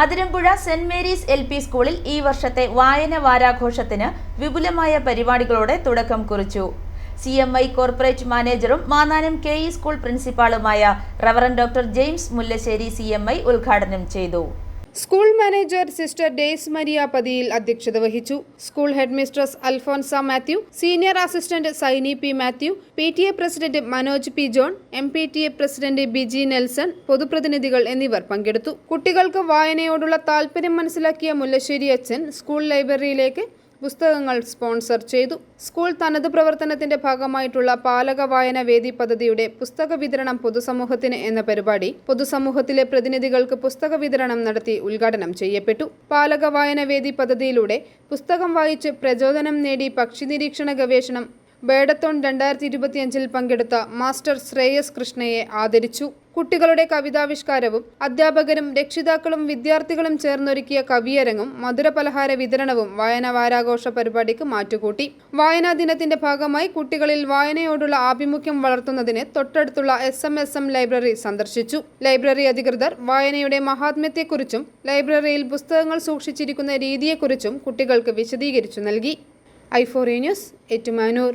Athirampuzha saint Mary's LP സ്കൂളിൽ ഈ വർഷത്തെ വായന വാരാഘോഷത്തിന് വിപുലമായ പരിപാടികളോടെ തുടക്കം കുറിച്ചു. CMI കോർപ്പറേറ്റ് മാനേജറും മാന്നാനം KE സ്കൂൾ പ്രിൻസിപ്പാളുമായ reverend doctor James Mullassery CMI ഉദ്ഘാടനം ചെയ്തു. സ്കൂൾ മാനേജർ സിസ്റ്റർ ഡേയ്സ് മരിയ പതിയിൽ അധ്യക്ഷത വഹിച്ചു. School head mistress Alphonsa Mathew, senior assistant Saini P. Mathew, PTA president Manoj P. John, MPTA president Biji Nelson, പൊതുപ്രതിനിധികൾ എന്നിവർ പങ്കെടുത്തു. കുട്ടികൾക്ക് വായനയോടുള്ള താൽപര്യം മനസ്സിലാക്കിയ മുല്ലശ്ശേരി അച്ഛൻ സ്കൂൾ ലൈബ്രറിയിലേക്ക് പുസ്തകങ്ങൾ സ്പോൺസർ ചെയ്തു. സ്കൂൾ തനത് പ്രവർത്തനത്തിന്റെ ഭാഗമായിട്ടുള്ള പാലക വായന വേദി പദ്ധതിയുടെ പുസ്തക വിതരണം പൊതുസമൂഹത്തിന് എന്ന പരിപാടി പൊതുസമൂഹത്തിലെ പ്രതിനിധികൾക്ക് പുസ്തക വിതരണം നടത്തി ഉദ്ഘാടനം ചെയ്യപ്പെട്ടു. പാലക വായന വേദി പദ്ധതിയിലൂടെ പുസ്തകം വായിച്ച് പ്രചോദനം നേടി പക്ഷി നിരീക്ഷണ ഗവേഷണം ബേഡത്തോൺ 2025 പങ്കെടുത്ത മാസ്റ്റർ ശ്രേയസ് കൃഷ്ണയെ ആദരിച്ചു. കുട്ടികളുടെ കവിതാവിഷ്കാരവും അധ്യാപകരും രക്ഷിതാക്കളും വിദ്യാർത്ഥികളും ചേർന്നൊരുക്കിയ കവിയരങ്ങും മധുരപലഹാര വിതരണവും വായന വാരാഘോഷ പരിപാടിക്ക് മാറ്റുകൂട്ടി. വായനാ ദിനത്തിന്റെ ഭാഗമായി കുട്ടികളിൽ വായനയോടുള്ള ആഭിമുഖ്യം വളർത്തുന്നതിന് തൊട്ടടുത്തുള്ള SMSM ലൈബ്രറി സന്ദർശിച്ചു. ലൈബ്രറി അധികൃതർ വായനയുടെ മഹാത്മ്യത്തെക്കുറിച്ചും ലൈബ്രറിയിൽ പുസ്തകങ്ങൾ സൂക്ഷിച്ചിരിക്കുന്ന രീതിയെക്കുറിച്ചും കുട്ടികൾക്ക് വിശദീകരിച്ചു നൽകി. I4A news, Ettumanoor.